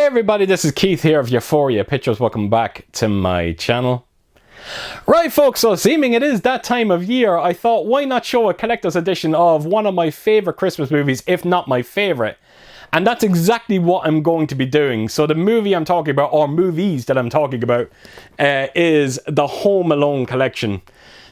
everybody, this is Keith here of Euphoria Pictures. Welcome back to my channel. Right folks, so seeming it is that time of year, I thought why not show a collector's edition of one of my favourite Christmas movies, if not my favourite. And that's exactly what I'm going to be doing. So the movie I'm talking about, or movies that I'm talking about, is the Home Alone collection.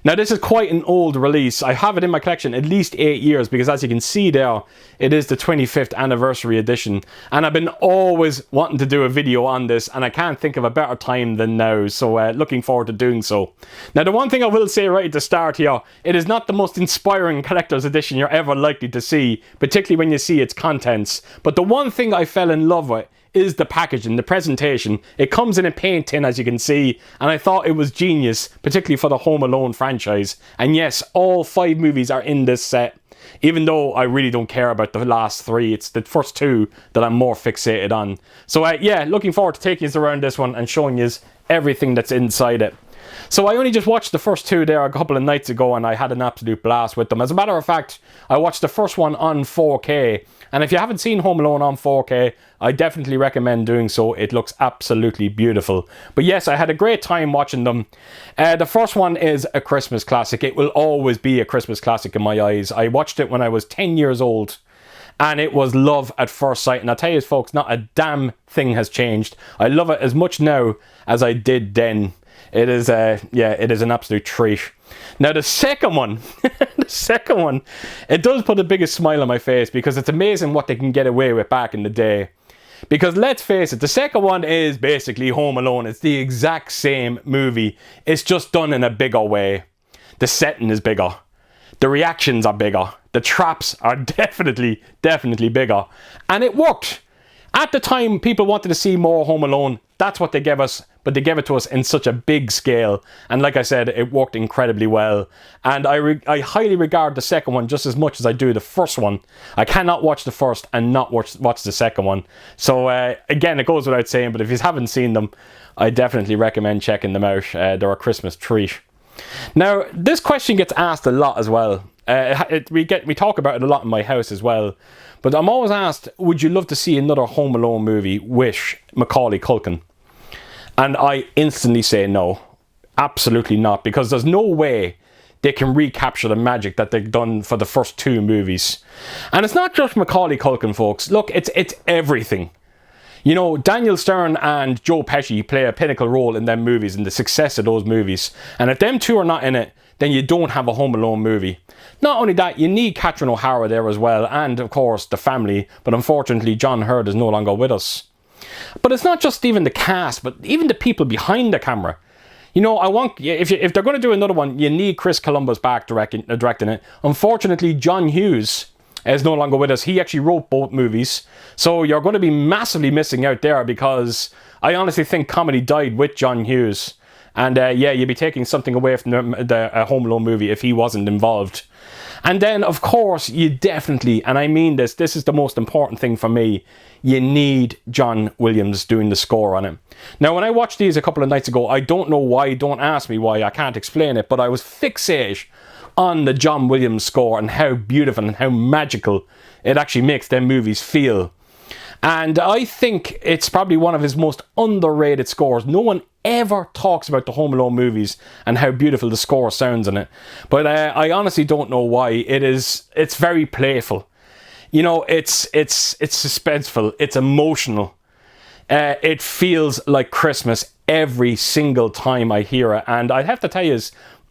Now this is quite an old release. I have it in my collection at least 8 years because as you can see there, it is the 25th anniversary edition. And I've been always wanting to do a video on this and I can't think of a better time than now. So looking forward to doing so. Now the one thing I will say right at the start here, it is not the most inspiring collector's edition you're ever likely to see, particularly when you see its contents. But the one thing I fell in love with is the packaging, the presentation. It comes in a paint tin, as you can see, and I thought it was genius, particularly for the Home Alone franchise. And yes, all 5 movies are in this set, even though I really don't care about the last 3. It's the first 2 that I'm more fixated on. So yeah, looking forward to taking you around this one and showing you everything that's inside it. So I only just watched the first 2 there a couple of nights ago and I had an absolute blast with them. As a matter of fact, I watched the first one on 4K. And if you haven't seen Home Alone on 4K, I definitely recommend doing so. It looks absolutely beautiful. But yes, I had a great time watching them. The first one is a Christmas classic. It will always be a Christmas classic in my eyes. I watched it when I was 10 years old. And it was love at first sight. And I'll tell you folks, not a damn thing has changed. I love it as much now as I did then. It is, yeah, it is an absolute treat. Now the second one, it does put the biggest smile on my face because it's amazing what they can get away with back in the day. Because let's face it, the second one is basically Home Alone. It's the exact same movie. It's just done in a bigger way. The setting is bigger. The reactions are bigger. The traps are definitely bigger. And it worked. At the time, people wanted to see more Home Alone. That's what they gave us, but they gave it to us in such a big scale. And like I said, it worked incredibly well. And I highly regard the second one just as much as I do the first one. I cannot watch the first and not watch the second one. So again, it goes without saying, but if you haven't seen them, I definitely recommend checking them out. They're a Christmas treat. Now, this question gets asked a lot as well. We talk about it a lot in my house as well. But I'm always asked, would you love to see another Home Alone movie with Macaulay Culkin? And I instantly say no. Absolutely not. Because there's no way they can recapture the magic that they've done for the first 2 movies. And it's not just Macaulay Culkin, folks. Look, it's everything. You know, Daniel Stern and Joe Pesci play a pinnacle role in them movies and the success of those movies. And if them 2 are not in it, then you don't have a Home Alone movie. Not only that, you need Catherine O'Hara there as well, and of course the family, but unfortunately John Hurt is no longer with us. But it's not just even the cast, but even the people behind the camera. You know, if they're going to do another one, you need Chris Columbus back directing it. Unfortunately, John Hughes is no longer with us. He actually wrote both movies, so you're going to be massively missing out there because I honestly think comedy died with John Hughes. And yeah, you'd be taking something away from the Home Alone movie if he wasn't involved. And then, of course, you definitely, and I mean this is the most important thing for me, you need John Williams doing the score on it. Now, when I watched these a couple of nights ago, I don't know why, don't ask me why, I can't explain it, but I was fixated on the John Williams score and how beautiful and how magical it actually makes them movies feel. And I think it's probably one of his most underrated scores. No one ever talks about the Home Alone movies and how beautiful the score sounds in it. But I honestly don't know why. It's very playful. You know, it's suspenseful. It's emotional. It feels like Christmas every single time I hear it. And I have to tell you,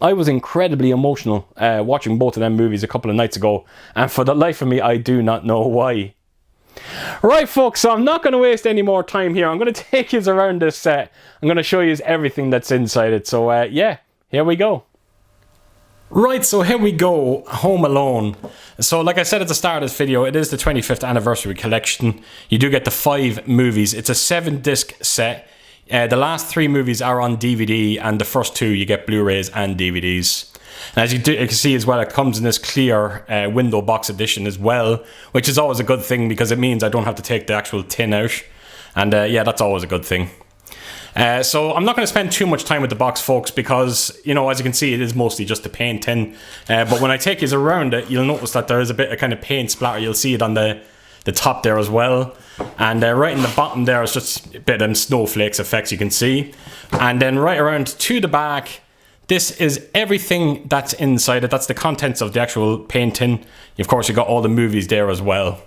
I was incredibly emotional watching both of them movies a couple of nights ago. And for the life of me, I do not know why. Right folks, so I'm not going to waste any more time here. I'm going to take you around this set. I'm going to show you everything that's inside it. So yeah, here we go. Right, so here we go, Home Alone. So like I said at the start of this video, it is the 25th anniversary collection. You do get the 5 movies. It's a 7-disc set. The last 3 movies are on DVD and the first 2 you get Blu-rays and DVDs. And as you can see as well, it comes in this clear window box edition as well, which is always a good thing because it means I don't have to take the actual tin out. And yeah, that's always a good thing. So I'm not going to spend too much time with the box, folks, because, you know, as you can see, it is mostly just a paint tin. But when I take you around it, you'll notice that there is a bit of kind of paint splatter. You'll see it on the the top there as well. And right in the bottom there is just a bit of snowflakes effects you can see. And then right around to the back, this is everything that's inside it. That's the contents of the actual painting. Of course, you got all the movies there as well.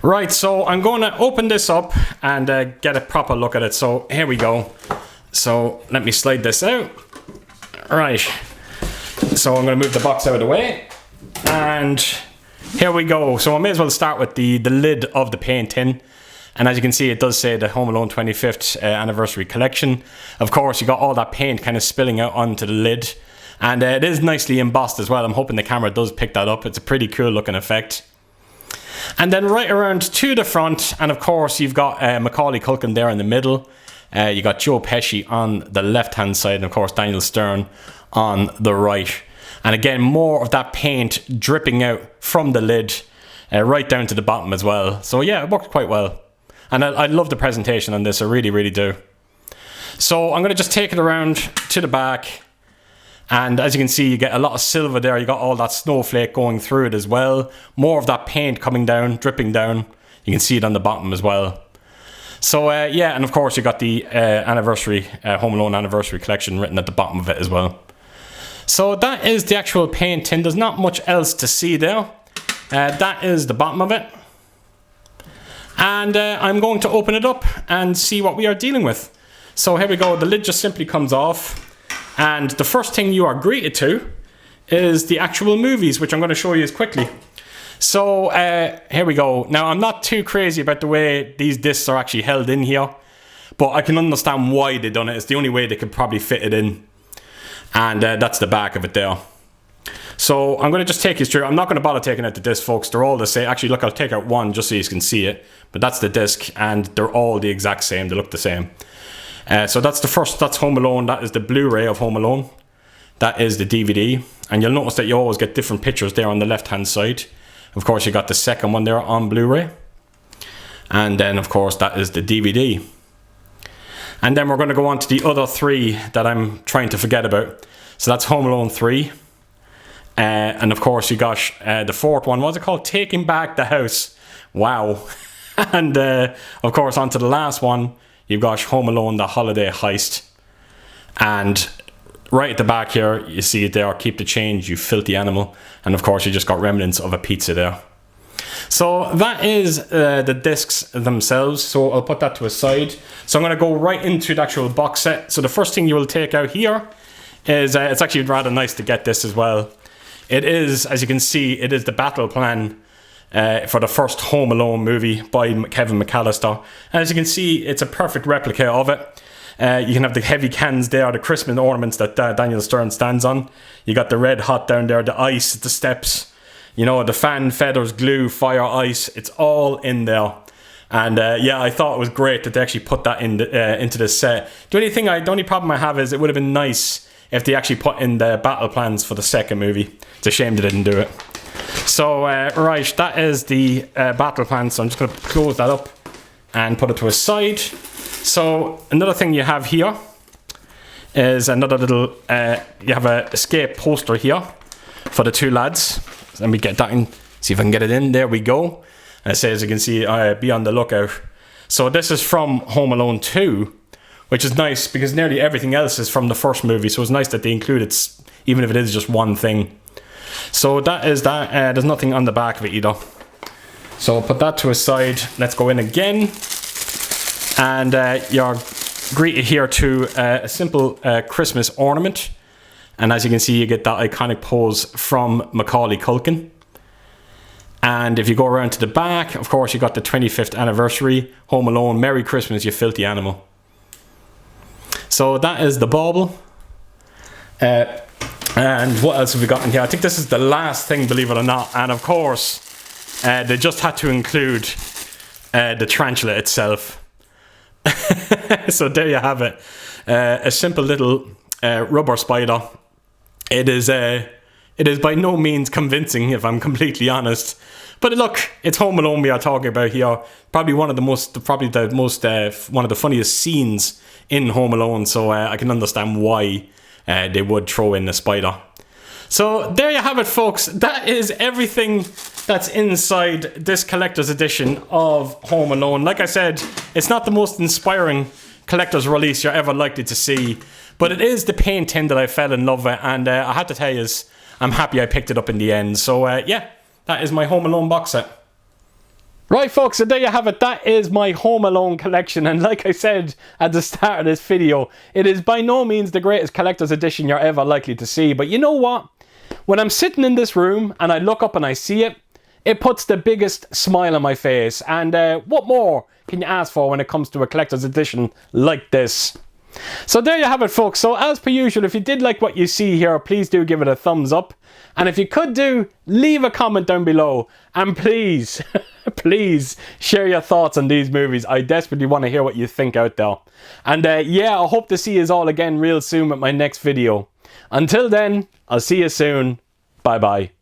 Right, so I'm going to open this up and get a proper look at it. So here we go. So let me slide this out. Right, so I'm going to move the box out of the way. And here we go. So I may as well start with the lid of the painting. And as you can see, it does say the Home Alone 25th Anniversary Collection. Of course, you got all that paint kind of spilling out onto the lid. And it is nicely embossed as well. I'm hoping the camera does pick that up. It's a pretty cool looking effect. And then right around to the front, and of course, you've got Macaulay Culkin there in the middle. You got Joe Pesci on the left-hand side, and of course, Daniel Stern on the right. And again, more of that paint dripping out from the lid right down to the bottom as well. So yeah, it worked quite well. And I love the presentation on this, I really, really do. So I'm going to just take it around to the back. And as you can see, you get a lot of silver there. You got all that snowflake going through it as well. More of that paint coming down, dripping down. You can see it on the bottom as well. So yeah, and of course you got the Home Alone Anniversary Collection written at the bottom of it as well. So that is the actual painting. There's not much else to see there. That is the bottom of it. And I'm going to open it up and see what we are dealing with. So here we go. The lid just simply comes off. And the first thing you are greeted to is the actual movies, which I'm going to show you quickly. So here we go. Now, I'm not too crazy about the way these discs are actually held in here, but I can understand why they've done it. It's the only way they could probably fit it in. And that's the back of it there. So I'm going to just take you through. I'm not going to bother taking out the disc, folks. They're all the same. Actually, look, I'll take out one just so you can see it. But that's the disc, and they're all the exact same. They look the same. So that's the first. That's Home Alone. That is the Blu-ray of Home Alone. That is the DVD. And you'll notice that you always get different pictures there on the left-hand side. Of course, you got the second one there on Blu-ray. And then, of course, that is the DVD. And then we're going to go on to the other three that I'm trying to forget about. So that's Home Alone 3. And of course, you got the fourth one. What's it called? Taking Back the House. Wow. And of course, on to the last one, you've got Home Alone, the Holiday Heist. And right at the back here, you see it there. Keep the change, you filthy animal. And of course, you just got remnants of a pizza there. So that is the discs themselves. So I'll put that to a side. So I'm going to go right into the actual box set. So the first thing you will take out here is, it's actually rather nice to get this as well. It is, as you can see, it is the battle plan for the first Home Alone movie by Kevin McAllister. And as you can see, it's a perfect replica of it. You can have the heavy cans there, the Christmas ornaments that Daniel Stern stands on. You got the red hot down there, the ice, the steps, you know, the fan, feathers, glue, fire, ice. It's all in there. And yeah, I thought it was great that they actually put that in into the set. The only problem I have is it would have been nice if they actually put in the battle plans for the second movie. It's a shame they didn't do it. So, right, that is the battle plan. So I'm just going to close that up and put it to a side. So another thing you have here is another little, you have a escape poster here for the two lads. Let me get that in, see if I can get it in. There we go. And it says, as you can see, be on the lookout. So this is from Home Alone 2, which is nice because nearly everything else is from the first movie. So it's nice that they include it, even if it is just one thing. So that is that. There's nothing on the back of it either. So I'll put that to a side. Let's go in again. And you're greeted here to a simple Christmas ornament. And as you can see, you get that iconic pose from Macaulay Culkin. And if you go around to the back, of course, you got the 25th anniversary, Home Alone, Merry Christmas, you filthy animal. So that is the bauble. And what else have we got in here? I think this is the last thing, believe it or not. And of course, they just had to include the tarantula itself. So there you have it. A simple little rubber spider. It is by no means convincing, if I'm completely honest. But look, it's Home Alone we are talking about here. Probably one of the most, one of the funniest scenes in Home Alone. So I can understand why they would throw in the spider. So there you have it, folks. That is everything that's inside this collector's edition of Home Alone. Like I said, it's not the most inspiring collector's release you're ever likely to see, but it is the painting that I fell in love with, and I had to tell you, I'm happy I picked it up in the end. So yeah, that is my Home Alone box set. Right folks, so there you have it. That is my Home Alone collection, and like I said at the start of this video, it is by no means the greatest collector's edition you're ever likely to see, but you know what? When I'm sitting in this room and I look up and I see it, it puts the biggest smile on my face, and what more can you ask for when it comes to a collector's edition like this? So there you have it folks. So as per usual, if you did like what you see here, please do give it a thumbs up, and if you could leave a comment down below, and please please share your thoughts on these movies. I desperately want to hear what you think out there, and yeah, I hope to see you all again real soon with my next video. Until then, I'll see you soon. Bye bye.